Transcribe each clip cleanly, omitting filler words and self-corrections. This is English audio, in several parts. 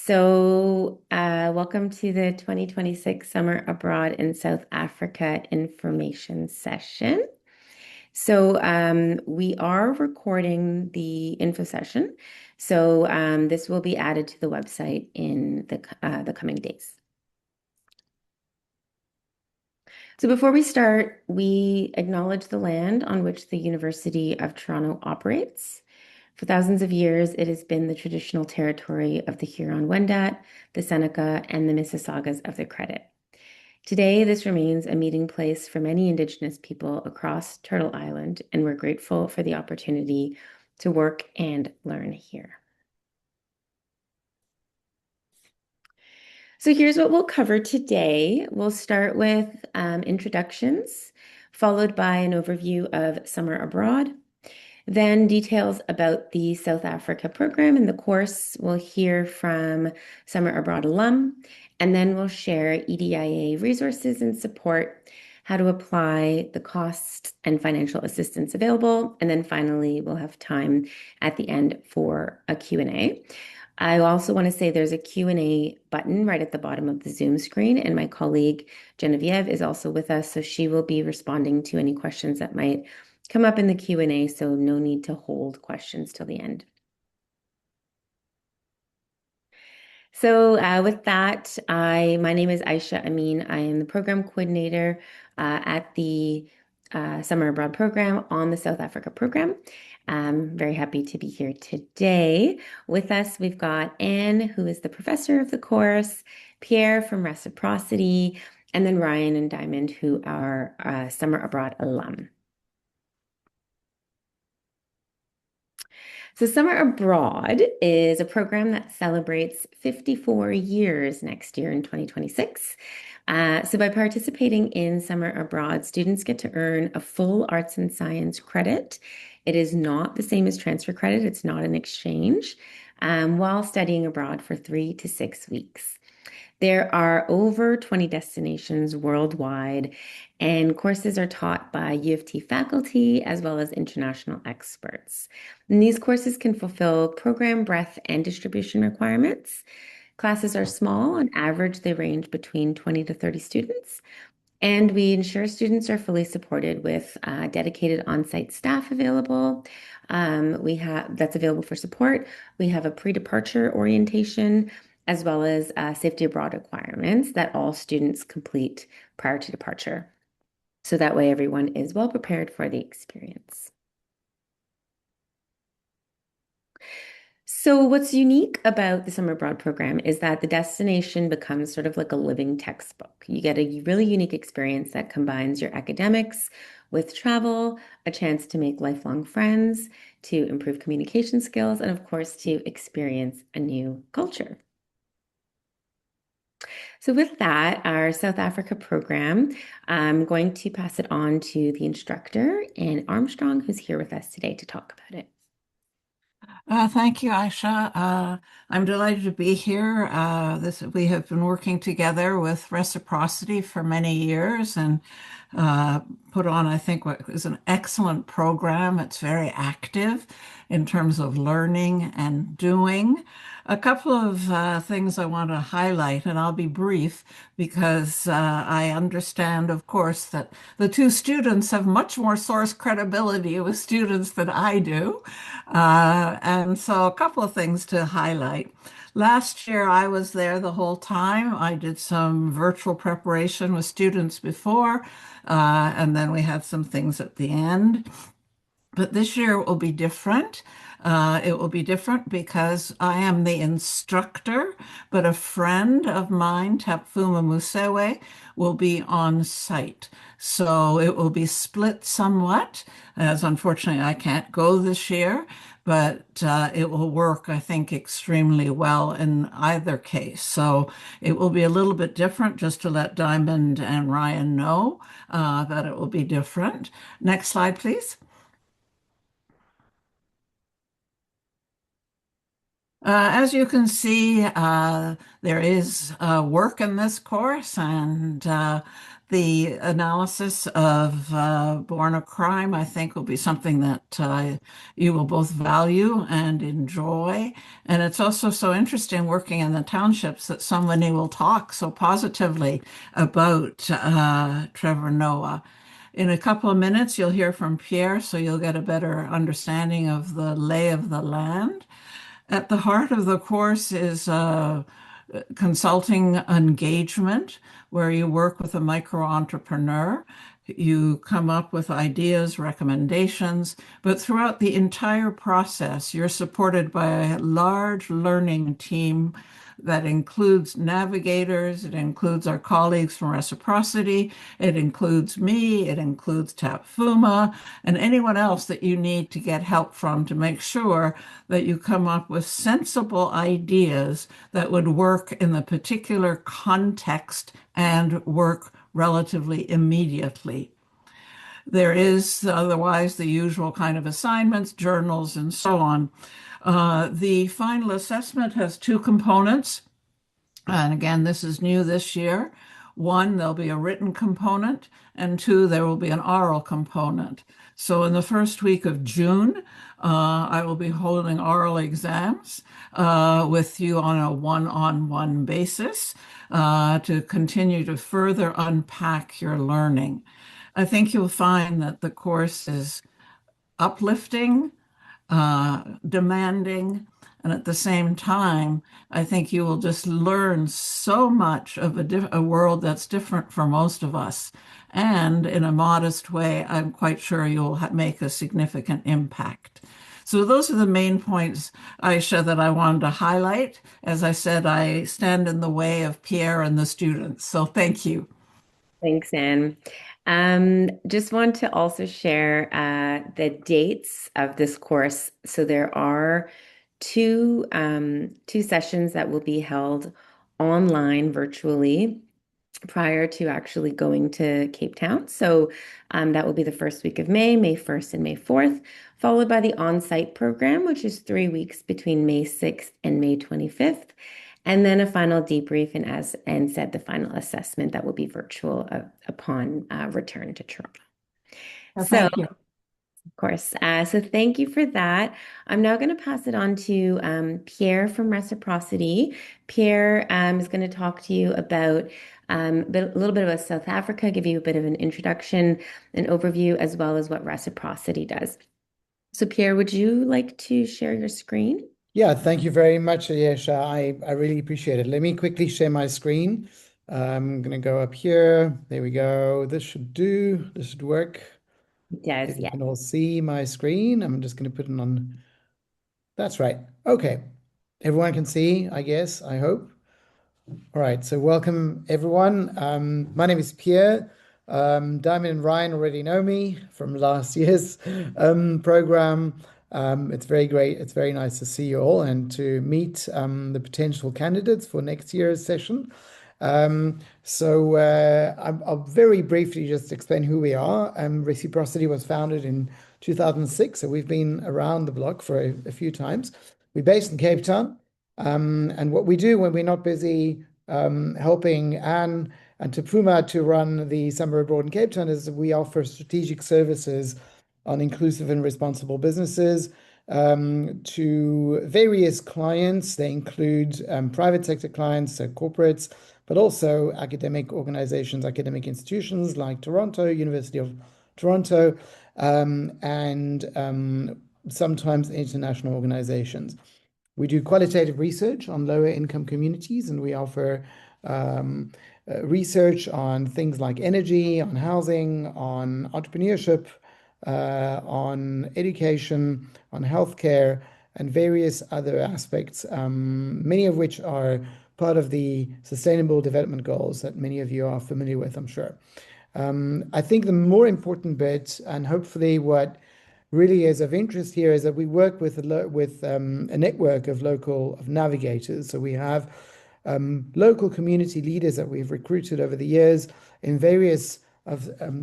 Welcome to the 2026 Summer Abroad in South Africa information session. We are recording the info session. This will be added to the website in the coming days. So before we start, we acknowledge the land on which the University of Toronto operates. For thousands of years, it has been the traditional territory of the Huron-Wendat, the Seneca, and the Mississaugas of the Credit. Today, this remains a meeting place for many Indigenous people across Turtle Island, and we're grateful for the opportunity to work and learn here. So here's what we'll cover today. We'll start with introductions, followed by an overview of Summer Abroad. Then details about the South Africa program and the course. We'll hear from Summer Abroad alum, and then we'll share EDIA resources and support, how to apply the costs and financial assistance available. And then finally, we'll have time at the end for a Q&A. I also want to say there's a Q&A button right at the bottom of the Zoom screen, and my colleague Genevieve is also with us, so she will be responding to any questions that might come up in the Q&A, so no need to hold questions till the end. With that, my name is Aisha Amin. I am the program coordinator at the Summer Abroad program on the South Africa program. I'm very happy to be here today. With us, we've got Anne, who is the professor of the course, Pierre from Reciprocity, and then Ryan and Diamond, who are Summer Abroad alum. So Summer Abroad is a program that celebrates 54 years next year in 2026. So by participating in Summer Abroad, students get to earn a full arts and science credit. It is not the same as transfer credit. It's not an exchange, while studying abroad for 3 to 6 weeks. There are over 20 destinations worldwide, and courses are taught by U of T faculty as well as international experts. And these courses can fulfill program breadth and distribution requirements. Classes are small. On average, they range between 20 to 30 students. And we ensure students are fully supported with dedicated on-site staff available. That's available for support. We have a pre-departure orientation as well as safety abroad requirements that all students complete prior to departure. So that way everyone is well prepared for the experience. So what's unique about the Summer Abroad program is that the destination becomes sort of like a living textbook. You get a really unique experience that combines your academics with travel, a chance to make lifelong friends, to improve communication skills, and of course, to experience a new culture. So with that, our South Africa program, I'm going to pass it on to the instructor, Anne Armstrong, who's here with us today to talk about it. Thank you, Aisha. I'm delighted to be here. We have been working together with Reciprocity for many years and put on, I think, what is an excellent program. It's very active in terms of learning and doing. A couple of things I want to highlight, and I'll be brief because I understand, of course, that the two students have much more source credibility with students than I do. And so a couple of things to highlight. Last year, I was there the whole time. I did some virtual preparation with students before, and then we had some things at the end. But this year it will be different. It will be different because I am the instructor, but a friend of mine, Tapfuma Musewe, will be on site. So it will be split somewhat, as unfortunately I can't go this year, but it will work, I think, extremely well in either case. So it will be a little bit different, just to let Diamond and Ryan know that it will be different. Next slide, please. As you can see, there is work in this course, and the analysis of Born a Crime, I think, will be something that you will both value and enjoy. And it's also so interesting working in the townships that somebody will talk so positively about Trevor Noah. In a couple of minutes, you'll hear from Pierre, so you'll get a better understanding of the lay of the land. At the heart of the course is consulting engagement, where you work with a micro entrepreneur. You come up with ideas, recommendations, but throughout the entire process, you're supported by a large learning team that includes navigators, it includes our colleagues from Reciprocity, it includes me, it includes TAPFUMA, and anyone else that you need to get help from to make sure that you come up with sensible ideas that would work in the particular context and work relatively immediately. There is otherwise the usual kind of assignments, journals, and so on. The final assessment has two components. And again, this is new this year. One, there'll be a written component, and two, there will be an oral component. So in the first week of June, I will be holding oral exams with you on a one-on-one basis to continue to further unpack your learning. I think you'll find that the course is uplifting, demanding, and at the same time, I think you will just learn so much of a world that's different for most of us. And in a modest way, I'm quite sure you'll make a significant impact. So those are the main points, Aisha, that I wanted to highlight. As I said, I stand in the way of Pierre and the students. So thank you. Thanks, Anne. Just want to also share the dates of this course. So there are two sessions that will be held online virtually prior to actually going to Cape Town. So that will be the first week of May, May 1st and May 4th, followed by the on-site program, which is 3 weeks between May 6th and May 25th. And then a final debrief, and as Anne said, the final assessment that will be virtual upon return to Toronto. So, Thank you. of course. So thank you for that. I'm now going to pass it on to Pierre from Reciprocity. Pierre is going to talk to you about a little bit about South Africa, give you a bit of an introduction, an overview, as well as what Reciprocity does. So Pierre, would you like to share your screen? Yeah, thank you very much, Ayesha. I really appreciate it. Let me quickly share my screen. I'm going to go up here. There we go. This should work. It does, If you yeah. can all see my screen, I'm just going to put it on. That's right. Okay. Everyone can see, I guess, I hope. All right, so welcome everyone. My name is Pierre. Diamond and Ryan already know me from last year's program. It's very great. It's very nice to see you all and to meet the potential candidates for next year's session. I'll very briefly just explain who we are. Reciprocity was founded in 2006, so we've been around the block for a few times. We're based in Cape Town. And what we do when we're not busy helping Anne and Tapuma to run the Summer Abroad in Cape Town is we offer strategic services on inclusive and responsible businesses to various clients. They include private sector clients, so corporates, but also academic organizations, academic institutions like Toronto, University of Toronto, and sometimes international organizations. We do qualitative research on lower income communities, and we offer research on things like energy, on housing, on entrepreneurship, on education, on healthcare, and various other aspects, many of which are part of the Sustainable Development Goals that many of you are familiar with, I'm sure. I think the more important bit, and hopefully what really is of interest here, is that we work with a network of local navigators. So we have local community leaders that we've recruited over the years in various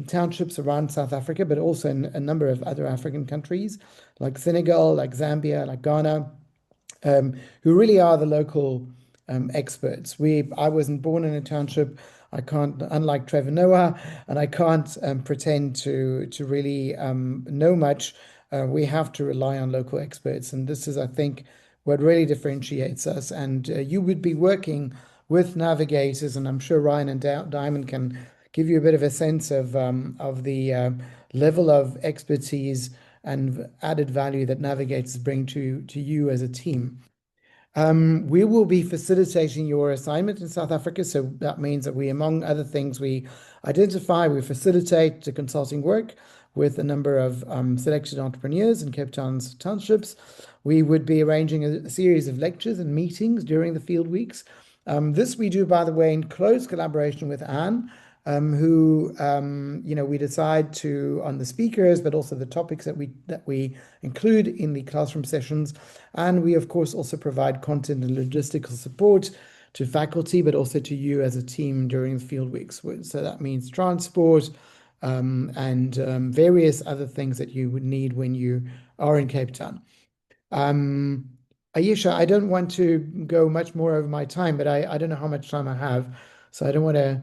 townships around South Africa, but also in a number of other African countries like Senegal, like Zambia, like Ghana. who really are the local experts. I wasn't born in a township. I can't, unlike Trevor Noah, and I can't pretend to really know much. We have to rely on local experts, and this is, I think, what really differentiates us. And you would be working with navigators, and I'm sure Ryan and Diamond can give you a bit of a sense of the level of expertise and added value that navigators bring to you as a team. We will be facilitating your assignment in South Africa. So that means that we, among other things, we facilitate the consulting work with a number of selected entrepreneurs in Cape Town's townships. We would be arranging a series of lectures and meetings during the field weeks. This we do, by the way, in close collaboration with Anne, who we decide on the speakers, but also the topics that we include in the classroom sessions, and we of course also provide content and logistical support to faculty, but also to you as a team during the field weeks. So that means transport and various other things that you would need when you are in Cape Town. Ayesha, I don't want to go much more over my time, but I don't know how much time I have, so I don't want to.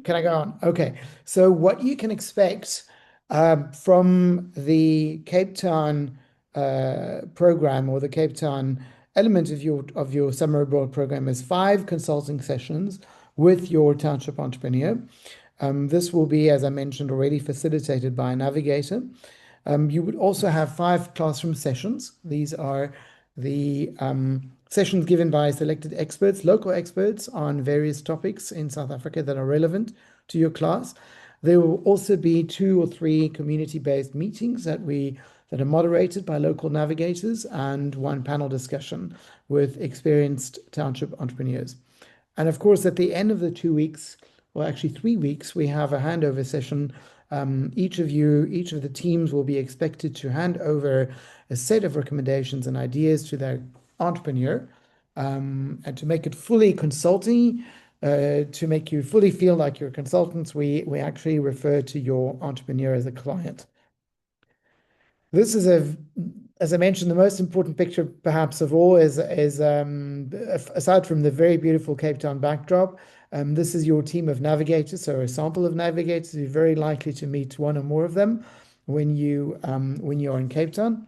Can I go on? Okay. So what you can expect from the Cape Town program, or the Cape Town element of your summer abroad program, is 5 consulting sessions with your township entrepreneur. This will be, as I mentioned already, facilitated by a navigator. You would also have 5 classroom sessions. These are the sessions given by selected experts, local experts, on various topics in South Africa that are relevant to your class. There will also be 2 or 3 community-based meetings that are moderated by local navigators, and 1 panel discussion with experienced township entrepreneurs. And of course, at the end of the 2 weeks, or actually 3 weeks, we have a handover session. Each of the teams will be expected to hand over a set of recommendations and ideas to their entrepreneur, and to make it fully consulting, to make you fully feel like you're consultants, we actually refer to your entrepreneur as a client. This is, as I mentioned, the most important picture perhaps of all is aside from the very beautiful Cape Town backdrop, this is your team of navigators, so a sample of navigators. You're very likely to meet one or more of them when you are in Cape Town.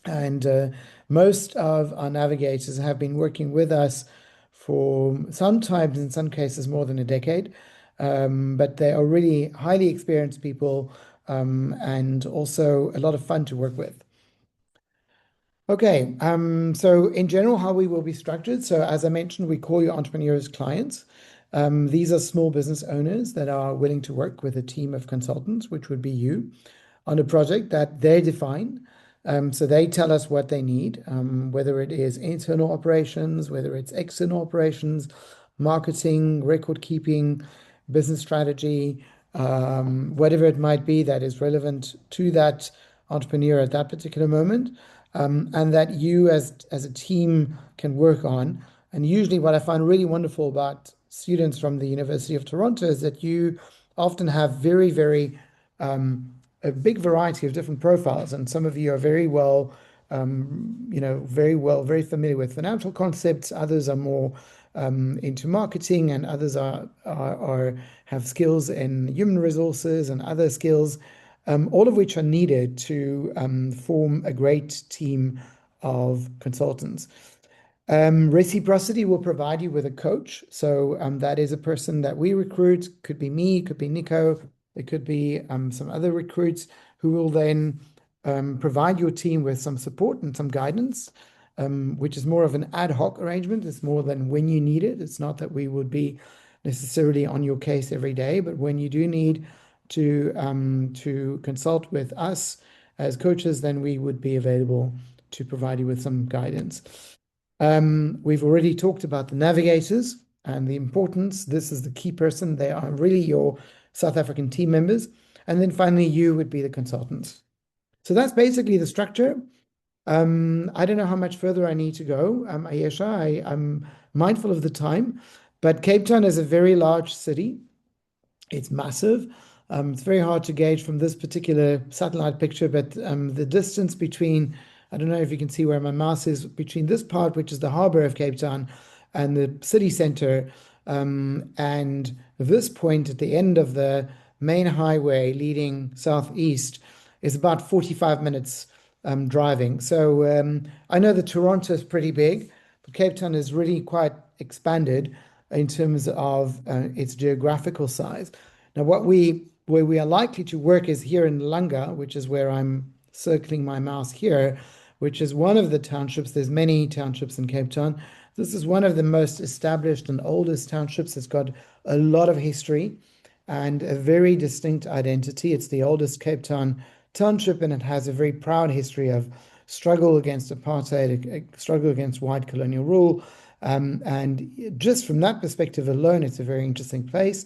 And most of our navigators have been working with us for sometimes, in some cases, more than a decade. But they are really highly experienced people, and also a lot of fun to work with. Okay, so in general, how we will be structured. So as I mentioned, we call your entrepreneurs clients. These are small business owners that are willing to work with a team of consultants, which would be you, on a project that they define. So they tell us what they need, whether it is internal operations, whether it's external operations, marketing, record keeping, business strategy, whatever it might be that is relevant to that entrepreneur at that particular moment, and that you as a team can work on. And usually what I find really wonderful about students from the University of Toronto is that you often have very, very a big variety of different profiles, and some of you are very well, very familiar with financial concepts. Others are more into marketing, and others have skills in human resources and other skills, all of which are needed to form a great team of consultants. Reciprocity will provide you with a coach. So that is a person that we recruit. Could be me, could be Nico. It could be some other recruits who will then provide your team with some support and some guidance, which is more of an ad hoc arrangement. It's more than when you need it. It's not that we would be necessarily on your case every day, but when you do need to consult with us as coaches, then we would be available to provide you with some guidance. We've already talked about the navigators and the importance. This is the key person. They are really your South African team members. And then finally, you would be the consultants. So that's basically the structure. I don't know how much further I need to go, Ayesha. I'm mindful of the time, but Cape Town is a very large city. It's massive. It's very hard to gauge from this particular satellite picture, but the distance between I don't know if you can see where my mouse is between this part, which is the harbor of Cape Town, and the city center. And this point at the end of the main highway leading southeast is about 45 minutes driving. So I know that Toronto is pretty big, but Cape Town is really quite expanded in terms of its geographical size. Now, where we are likely to work is here in Langa, which is where I'm circling my mouse here, which is one of the townships. There's many townships in Cape Town. This is one of the most established and oldest townships. It's got a lot of history and a very distinct identity. It's the oldest Cape Town township, and it has a very proud history of struggle against apartheid, a struggle against white colonial rule. And just from that perspective alone, it's a very interesting place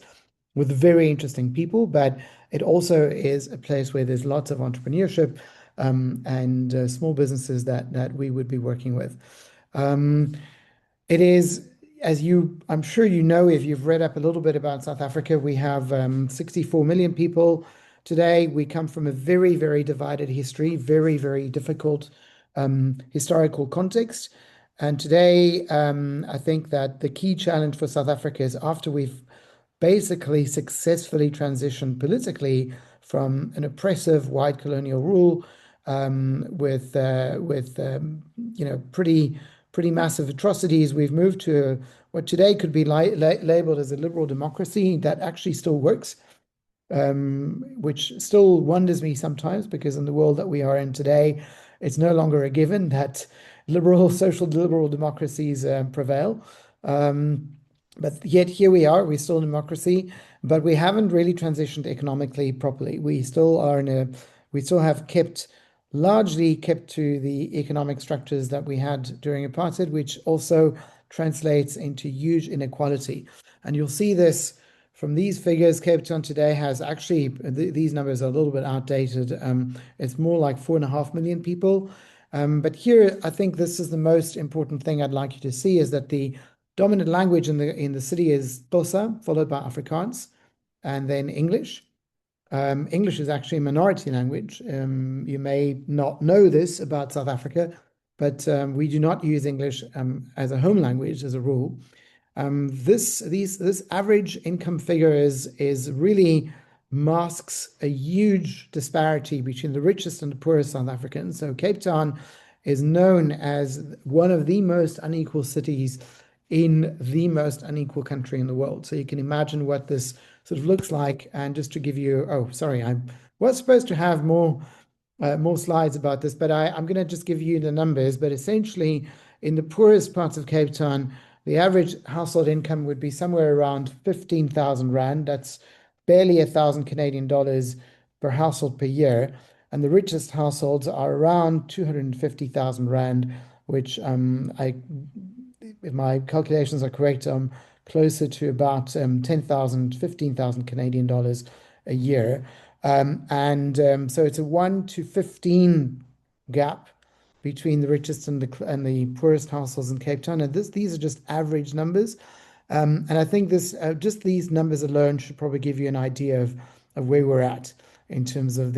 with very interesting people, but it also is a place where there's lots of entrepreneurship and small businesses that we would be working with. It is, I'm sure you know, if you've read up a little bit about South Africa, we have 64 million people today. We come from a very, very divided history, very, very difficult historical context. And today, I think that the key challenge for South Africa is after we've basically successfully transitioned politically from an oppressive white colonial rule with pretty massive atrocities. We've moved to what today could be labeled as a liberal democracy that actually still works, which still wonders me sometimes because in the world that we are in today, it's no longer a given that social liberal democracies prevail. But yet here we are, we're still a democracy, but we haven't really transitioned economically properly. We still have largely kept to the economic structures that we had during apartheid, which also translates into huge inequality. And you'll see this from these figures. Cape Town today has actually, these numbers are a little bit outdated. It's more like 4.5 million people. But here, I think this is the most important thing I'd like you to see is that the dominant language in the city is Xhosa, followed by Afrikaans, and then English. English is actually a minority language. You may not know this about South Africa, but we do not use English as a home language as a rule. This average income figure is really masks a huge disparity between the richest and the poorest South Africans. So Cape Town is known as one of the most unequal cities in the most unequal country in the world. So you can imagine what this sort of looks like. And just to give you, oh, sorry, I was supposed to have more slides about this, but I'm going to just give you the numbers. But essentially, in the poorest parts of Cape Town, the average household income would be somewhere around 15,000 Rand. That's barely 1,000 Canadian dollars per household per year. And the richest households are around 250,000 Rand, which if my calculations are correct, closer to about 10,000, 15,000 Canadian dollars a year. So it's a 1 to 15 gap between the richest and the poorest households in Cape Town. And these are just average numbers. And I think just these numbers alone should probably give you an idea of where we're at in terms of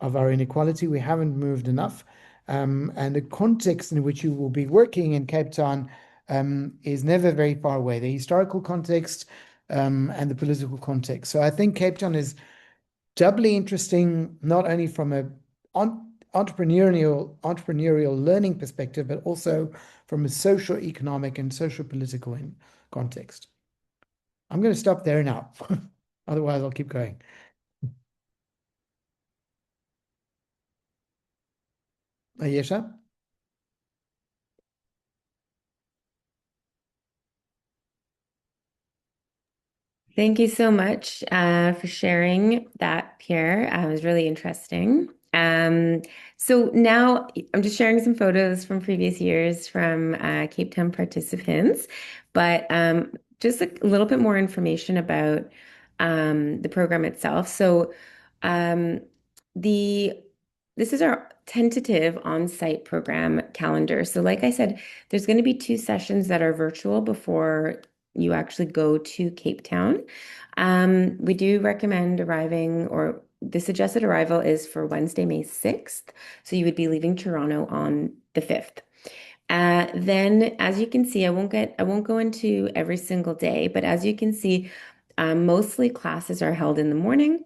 of our inequality. We haven't moved enough. And the context in which you will be working in Cape Town is never very far away, the historical context and the political context. So I think Cape Town is doubly interesting, not only from a entrepreneurial learning perspective, but also from a socio-economic and socio-political context. I'm going to stop there now. Otherwise, I'll keep going. Ayesha? Thank you so much for sharing that, Pierre. It was really interesting. So now I'm just sharing some photos from previous years from Cape Town participants, but just a little bit more information about the program itself. So um, this is our tentative on-site program calendar. So like I said, there's going to be 2 sessions that are virtual before you actually go to Cape Town. We do recommend arriving or the suggested arrival is for Wednesday, May 6th. So you would be leaving Toronto on the 5th. Then, as you can see, I won't go into every single day, but as you can see, mostly classes are held in the morning.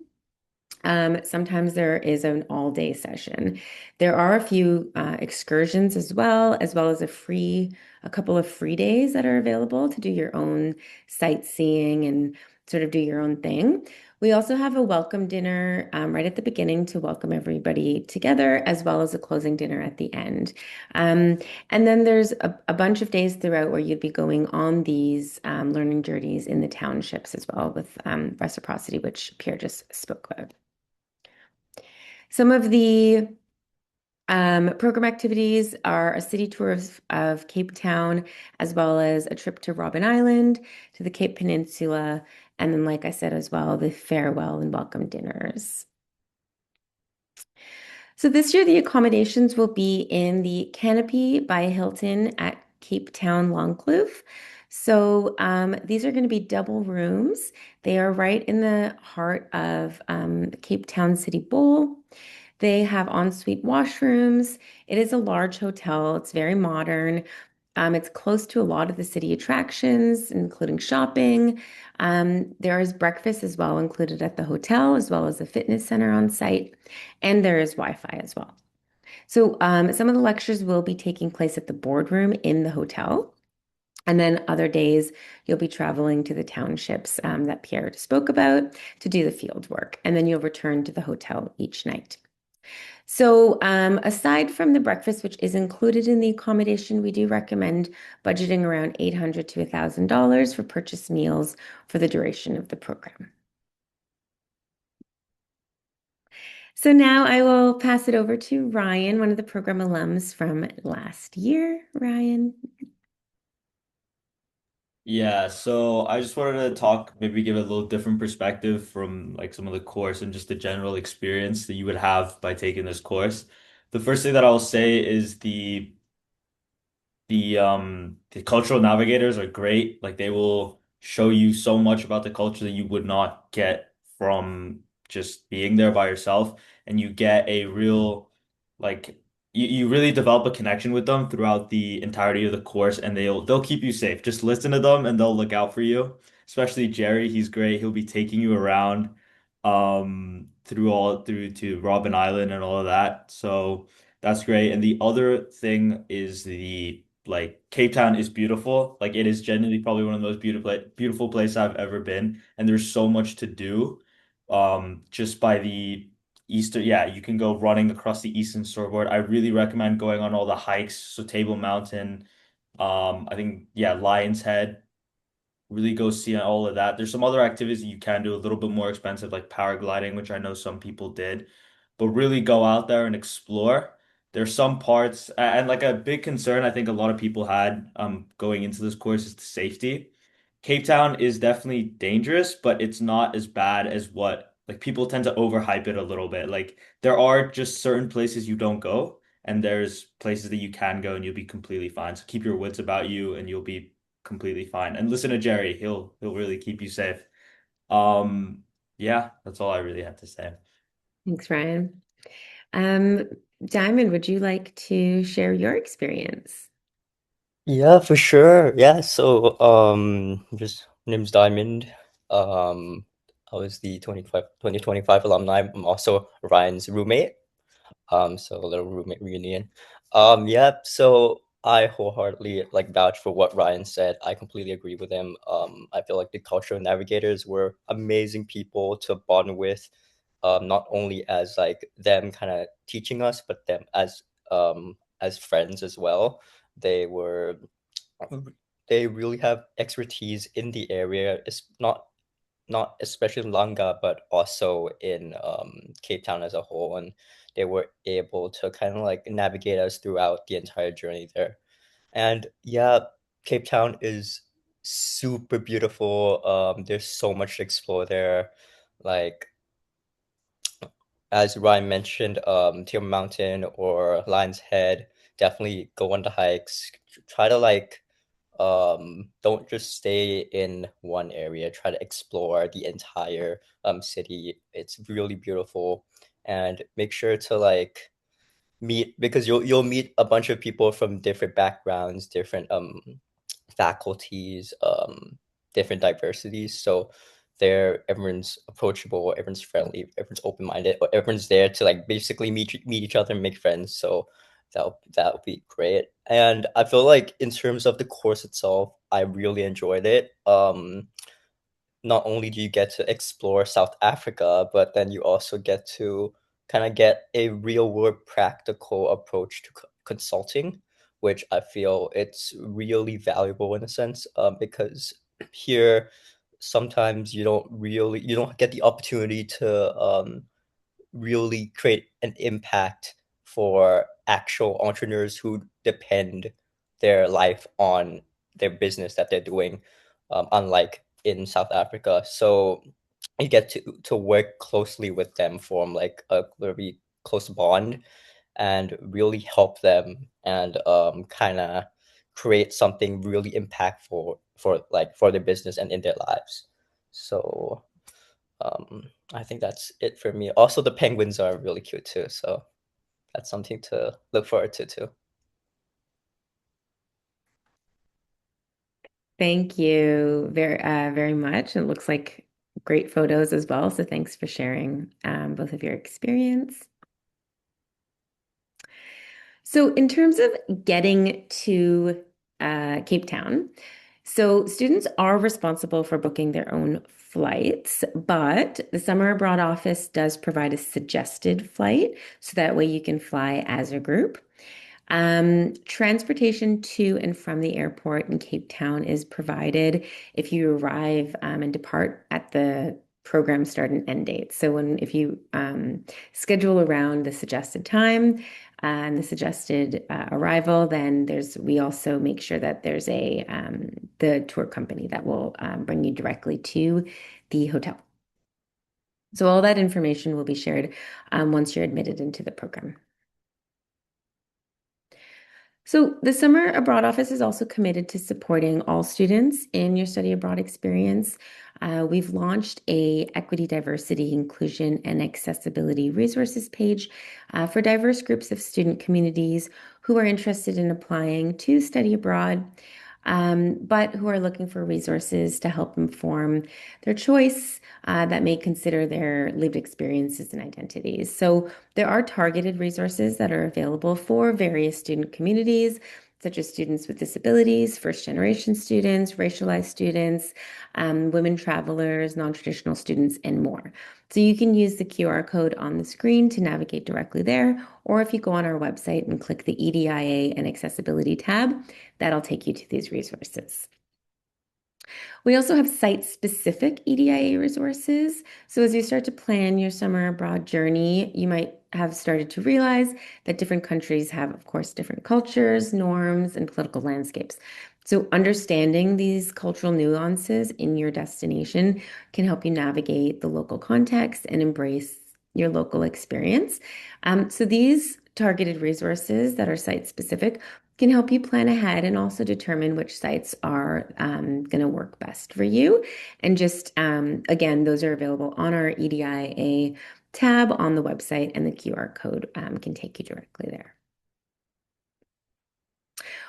Sometimes there is an all-day session. There are a few excursions as well as a couple of free days that are available to do your own sightseeing and sort of do your own thing. We also have a welcome dinner right at the beginning to welcome everybody together, as well as a closing dinner at the end. Um, and then there's a bunch of days throughout where you'd be going on these learning journeys in the townships as well with reciprocity, which Pierre just spoke about. Some of the program activities are a city tour of Cape Town, as well as a trip to Robben Island, to the Cape Peninsula, and then, like I said as well, the farewell and welcome dinners. So this year, the accommodations will be in the Canopy by Hilton at Cape Town Longkloof. So these are going to be double rooms. They are right in the heart of the Cape Town City Bowl. They have ensuite washrooms. It is a large hotel. It's very modern. It's close to a lot of the city attractions, including shopping. There is breakfast as well included at the hotel, as well as a fitness center on site, and there is Wi-Fi as well. So some of the lectures will be taking place at the boardroom in the hotel. And then other days, you'll be traveling to the townships that Pierre spoke about to do the field work. And then you'll return to the hotel each night. So, aside from the breakfast, which is included in the accommodation, we do recommend budgeting around $800 to $1,000 for purchase meals for the duration of the program. So now I will pass it over to Ryan, one of the program alums from last year. Ryan. Yeah, so I just wanted to talk, maybe give a little different perspective from like some of the course and just the general experience that you would have by taking this course. The first thing that I'll say is the cultural navigators are great. Like they will show you so much about the culture that you would not get from just being there by yourself. And you get a real like you really develop a connection with them throughout the entirety of the course and they'll keep you safe. Just listen to them and they'll look out for you. Especially Jerry, he's great. He'll be taking you around through to Robben Island and all of that. So that's great. And the other thing is the like Cape Town is beautiful. Like it is genuinely probably one of the most beautiful places I've ever been. And there's so much to do. Just by the yeah, you can go running across the eastern shoreboard. I really recommend going on all the hikes. So Table Mountain, I think yeah, Lion's Head. Really go see all of that. There's some other activities that you can do a little bit more expensive, like paragliding, which I know some people did, but really go out there and explore. There's some parts, and like a big concern I think a lot of people had going into this course is the safety. Cape Town is definitely dangerous, but it's not as bad as what like people tend to overhype it a little bit. Like there are just certain places you don't go, and there's places that you can go and you'll be completely fine. So keep your wits about you and you'll be completely fine. And listen to Jerry, he'll really keep you safe. Um, yeah, that's all I really had to say. Thanks, Ryan. Um, Diamond, would you like to share your experience? Yeah, for sure. Yeah, so just name's Diamond. I was the 2025 alumni. I'm also Ryan's roommate. So a little roommate reunion. Yeah, so I wholeheartedly like vouch for what Ryan said. I completely agree with him. I feel like the cultural navigators were amazing people to bond with, not only as like them kind of teaching us, but them as friends as well. They were they really have expertise in the area. It's not especially in Langa, but also in Cape Town as a whole. And they were able to kind of like navigate us throughout the entire journey there. And yeah, Cape Town is super beautiful. There's so much to explore there. Like as Ryan mentioned, Table Mountain or Lion's Head, definitely go on the hikes. Try to like don't just stay in one area. Try to explore the entire city. It's really beautiful, and make sure to like meet, because you'll meet a bunch of people from different backgrounds, different faculties, different diversities. So everyone's approachable, everyone's friendly, everyone's open-minded, everyone's there to like basically meet each other and make friends. So that would be great. And I feel like in terms of the course itself, I really enjoyed it. Not only do you get to explore South Africa, but then you also get to kind of get a real world practical approach to consulting, which I feel it's really valuable in a sense, because here sometimes you don't get the opportunity to really create an impact for actual entrepreneurs who depend their life on their business that they're doing, unlike in South Africa. So you get to work closely with them, form like a very close bond, and really help them, and kind of create something really impactful for their business and in their lives. So I think that's it for me. Also, the penguins are really cute too, so that's something to look forward to too. Thank you very much. It looks like great photos as well. So thanks for sharing both of your experience. So in terms of getting to Cape Town, so students are responsible for booking their own flights, but the Summer Abroad office does provide a suggested flight, so that way you can fly as a group. Transportation to and from the airport in Cape Town is provided if you arrive and depart at the program start and end date. So if you schedule around the suggested time and the suggested arrival, then we also make sure that there's the tour company that will bring you directly to the hotel. So all that information will be shared once you're admitted into the program. So the Summer Abroad Office is also committed to supporting all students in your study abroad experience. We've launched a equity, diversity, inclusion, and accessibility resources page for diverse groups of student communities who are interested in applying to study abroad, but who are looking for resources to help inform their choice that may consider their lived experiences and identities. So there are targeted resources that are available for various student communities, such as students with disabilities, first-generation students, racialized students, women travelers, non-traditional students, and more. So you can use the QR code on the screen to navigate directly there, or if you go on our website and click the EDIA and accessibility tab, that'll take you to these resources. We also have site-specific EDIA resources. So as you start to plan your summer abroad journey, you might have started to realize that different countries have, of course, different cultures, norms, and political landscapes. So understanding these cultural nuances in your destination can help you navigate the local context and embrace your local experience. So these targeted resources that are site-specific can help you plan ahead and also determine which sites are going to work best for you. And just, again, those are available on our EDIA tab on the website, and the QR code can take you directly there.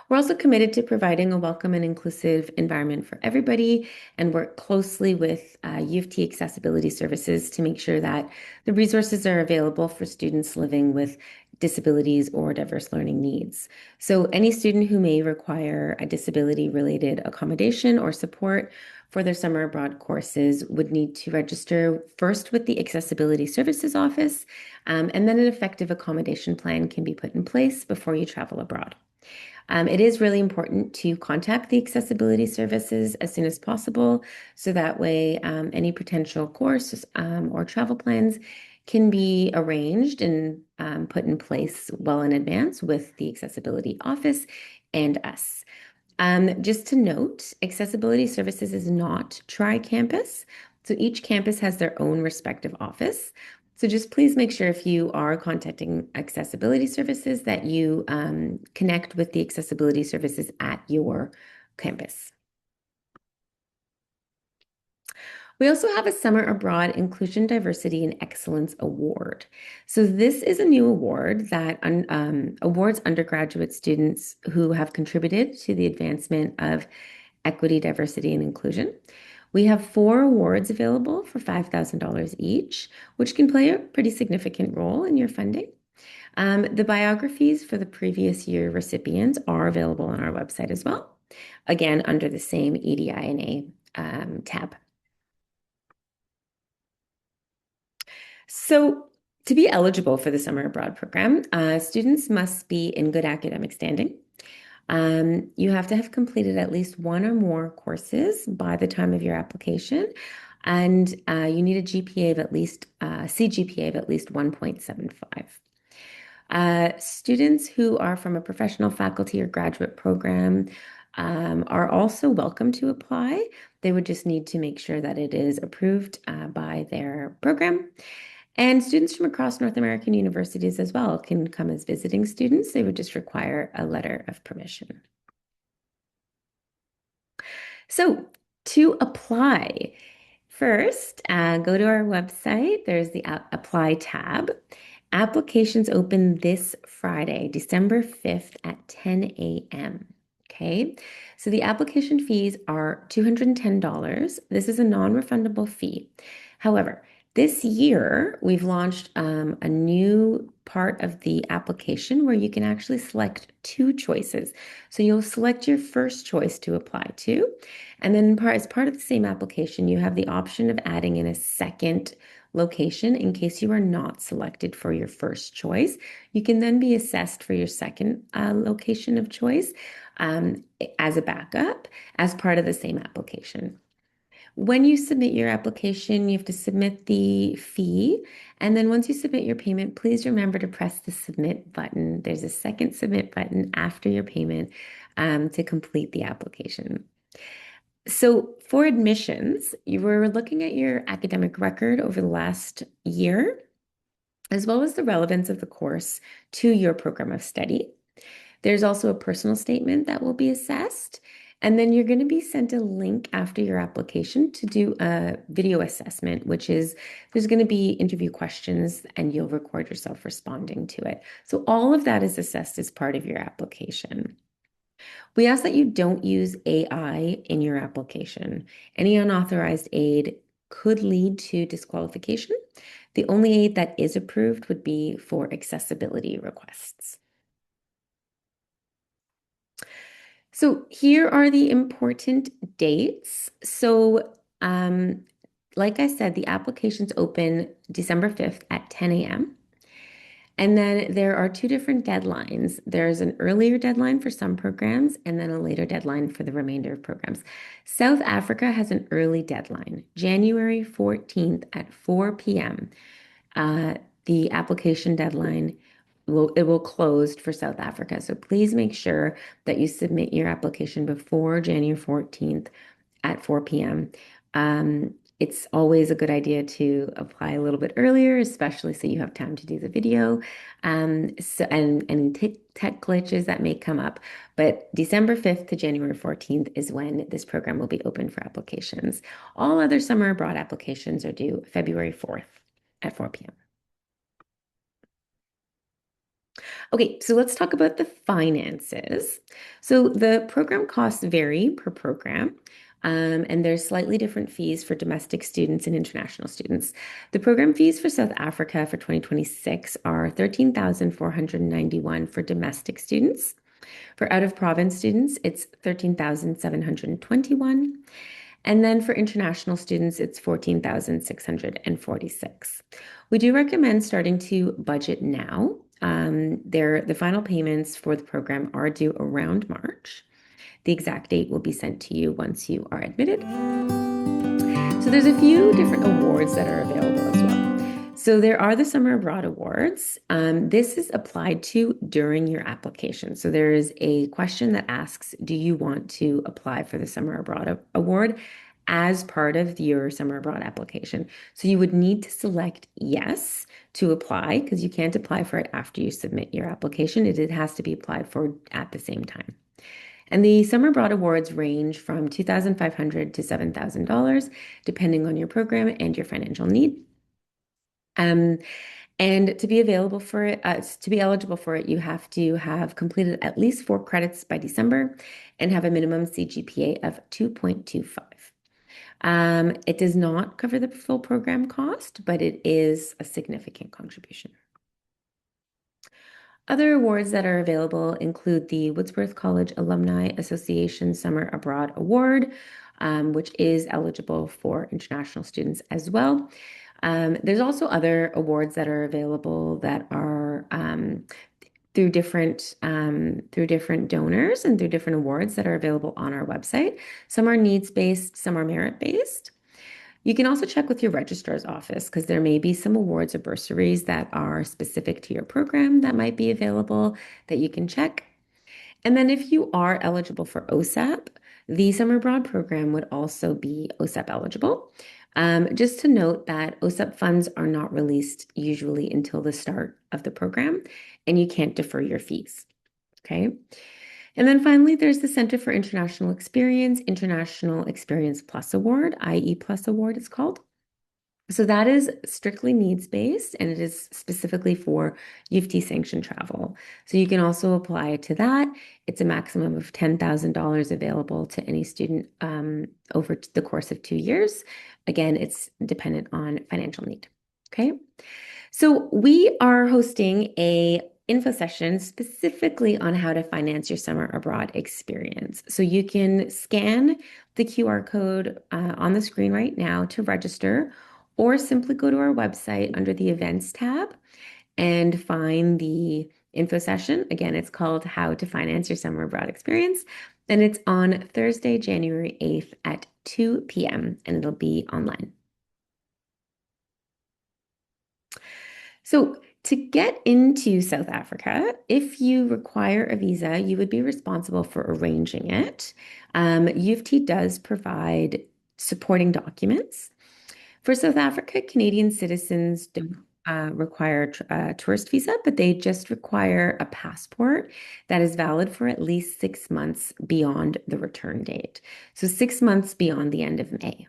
We're also committed to providing a welcome and inclusive environment for everybody, and work closely with U of T Accessibility Services to make sure that the resources are available for students living with disabilities or diverse learning needs. So any student who may require a disability-related accommodation or support for their summer abroad courses would need to register first with the Accessibility Services Office, and then an effective accommodation plan can be put in place before you travel abroad. It is really important to contact the accessibility services as soon as possible, so that way any potential course or travel plans can be arranged and put in place well in advance with the accessibility office and us. Just to note, accessibility services is not tri-campus, so each campus has their own respective office. So just please make sure if you are contacting accessibility services that you connect with the accessibility services at your campus. We also have a Summer Abroad Inclusion, Diversity, and Excellence Award. So this is a new award that awards undergraduate students who have contributed to the advancement of equity, diversity, and inclusion. We have 4 awards available for $5,000 each, which can play a pretty significant role in your funding. The biographies for the previous year recipients are available on our website as well, again, under the same EDI&A tab. So to be eligible for the Summer Abroad program, students must be in good academic standing. You have to have completed at least 1 or more courses by the time of your application, and you need a GPA of at least CGPA of at least 1.75. Students who are from a professional, faculty, or graduate program are also welcome to apply. They would just need to make sure that it is approved by their program. And students from across North American universities as well can come as visiting students. They would just require a letter of permission. So to apply, first, go to our website. There's the Apply tab. Applications open this Friday, December 5th at 10 a.m. Okay, so the application fees are $210. This is a non-refundable fee. However, this year, we've launched a new part of the application where you can actually select 2 choices. So you'll select your first choice to apply to, and then as part of the same application, you have the option of adding in a second location in case you are not selected for your first choice. You can then be assessed for your second location of choice as a backup as part of the same application. When you submit your application, you have to submit the fee. And then once you submit your payment, please remember to press the submit button. There's a second submit button after your payment to complete the application. So for admissions, you were looking at your academic record over the last year, as well as the relevance of the course to your program of study. There's also a personal statement that will be assessed. And then you're going to be sent a link after your application to do a video assessment, which is there's going to be interview questions and you'll record yourself responding to it. So all of that is assessed as part of your application. We ask that you don't use AI in your application. Any unauthorized aid could lead to disqualification. The only aid that is approved would be for accessibility requests. So here are the important dates. So like I said, the applications open December 5th at 10 a.m. And then there are 2 different deadlines. There's an earlier deadline for some programs and then a later deadline for the remainder of programs. South Africa has an early deadline, January 14th at 4 p.m. The application deadline will close for South Africa. So please make sure that you submit your application before January 14th at 4 p.m. It's always a good idea to apply a little bit earlier, especially so you have time to do the video, and tech glitches that may come up. But December 5th to January 14th is when this program will be open for applications. All other summer abroad applications are due February 4th at 4 p.m. Okay, so let's talk about the finances. So the program costs vary per program. And there's slightly different fees for domestic students and international students. The program fees for South Africa for 2026 are $13,491 for domestic students. For out-of-province students, it's $13,721. And then for international students, it's $14,646. We do recommend starting to budget now. The final payments for the program are due around March. The exact date will be sent to you once you are admitted. So there's a few different awards that are available as well. So there are the Summer Abroad Awards. This is applied to during your application. So there is a question that asks, do you want to apply for the Summer Abroad Award as part of your Summer Abroad application? So you would need to select yes to apply because you can't apply for it after you submit your application. It has to be applied for at the same time. And the Summer Abroad Awards range from $2,500 to $7,000, depending on your program and your financial need. And to be eligible for it, you have to have completed at least 4 credits by December and have a minimum CGPA of 2.25. It does not cover the full program cost, but it is a significant contribution. Other awards that are available include the Woodsworth College Alumni Association Summer Abroad Award, which is eligible for international students as well. There's also other awards that are available that are through different donors and through different awards that are available on our website. Some are needs-based, some are merit-based. You can also check with your registrar's office because there may be some awards or bursaries that are specific to your program that might be available that you can check. And then if you are eligible for OSAP, the Summer Abroad program would also be OSAP eligible. Just to note that OSAP funds are not released usually until the start of the program, and you can't defer your fees. Okay. And then finally, there's the Center for International Experience Plus Award, IE Plus Award it's called. So that is strictly needs-based, and it is specifically for U of T sanctioned travel. So you can also apply to that. It's a maximum of $10,000 available to any student over the course of 2 years. Again, it's dependent on financial need. Okay. So we are hosting a info session specifically on how to finance your summer abroad experience. So you can scan the QR code on the screen right now to register, or simply go to our website under the events tab and find the info session. Again, it's called How to Finance Your Summer Abroad Experience. And it's on Thursday, January 8th at 2 p.m. and it'll be online. So to get into South Africa, if you require a visa, you would be responsible for arranging it. U of T does provide supporting documents. For South Africa, Canadian citizens don't require a tourist visa, but they just require a passport that is valid for at least 6 months beyond the return date. So 6 months beyond the end of May.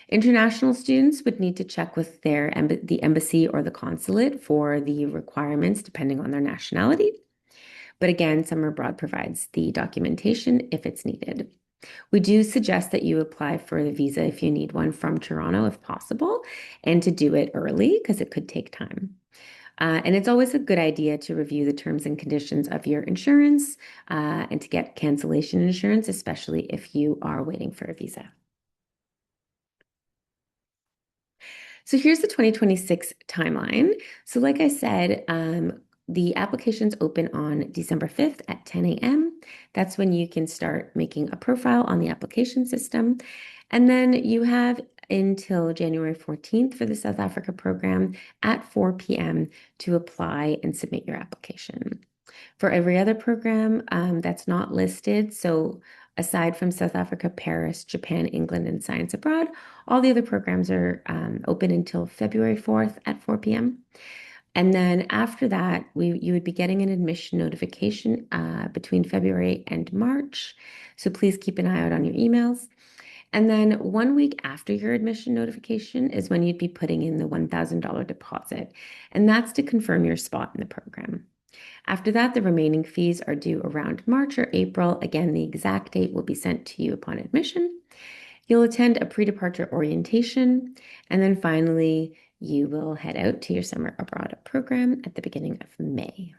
International students would need to check with the embassy or the consulate for the requirements depending on their nationality. But again, Summer Abroad provides the documentation if it's needed. We do suggest that you apply for the visa if you need one from Toronto, if possible, and to do it early because it could take time. And it's always a good idea to review the terms and conditions of your insurance and to get cancellation insurance, especially if you are waiting for a visa. So here's the 2026 timeline. So like I said, the applications open on December 5th at 10 a.m. That's when you can start making a profile on the application system. And then you have until January 14th for the South Africa program at 4 p.m. to apply and submit your application. For every other program that's not listed, so aside from South Africa, Paris, Japan, England, and Science Abroad, all the other programs are open until February 4th at 4 p.m. And then after that, you would be getting an admission notification between February and March. So please keep an eye out on your emails. And then 1 week after your admission notification is when you'd be putting in the $1,000 deposit. And that's to confirm your spot in the program. After that, the remaining fees are due around March or April. Again, the exact date will be sent to you upon admission. You'll attend a pre-departure orientation. And then finally, you will head out to your summer abroad program at the beginning of May.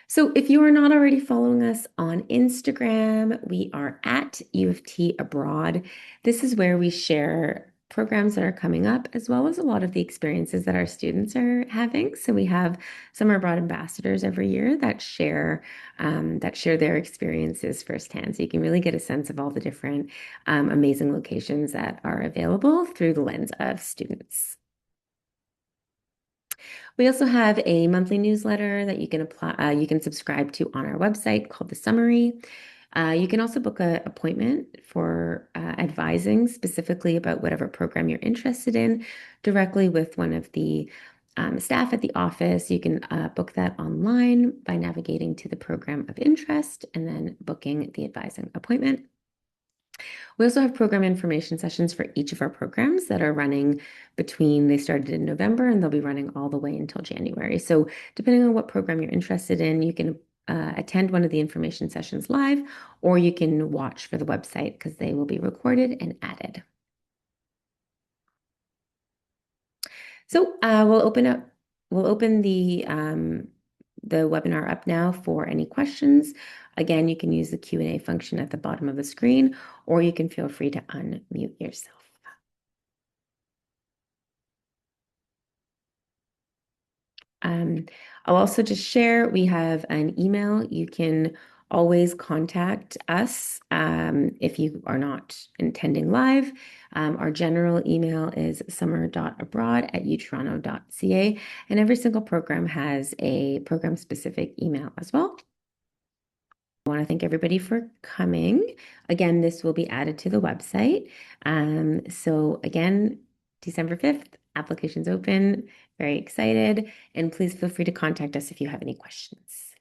So if you are not already following us on Instagram, we are at U of T Abroad. This is where we share programs that are coming up, as well as a lot of the experiences that our students are having. So we have summer abroad ambassadors every year that share their experiences firsthand. So you can really get a sense of all the different amazing locations that are available through the lens of students. We also have a monthly newsletter that you can subscribe to on our website called The Summary. You can also book an appointment for advising specifically about whatever program you're interested in directly with one of the staff at the office. You can book that online by navigating to the program of interest and then booking the advising appointment. We also have program information sessions for each of our programs that are running they started in November and they'll be running all the way until January. So depending on what program you're interested in, you can attend one of the information sessions live, or you can watch for the website because they will be recorded and added. So we'll open the webinar up now for any questions. Again, you can use the Q&A function at the bottom of the screen, or you can feel free to unmute yourself. I'll also just share, we have an email. You can always contact us if you are not attending live. Our general email is summer.abroad@utoronto.ca, and every single program has a program-specific email as well. I want to thank everybody for coming. Again, this will be added to the website. So again, December 5th, applications open. Very excited. And please feel free to contact us if you have any questions.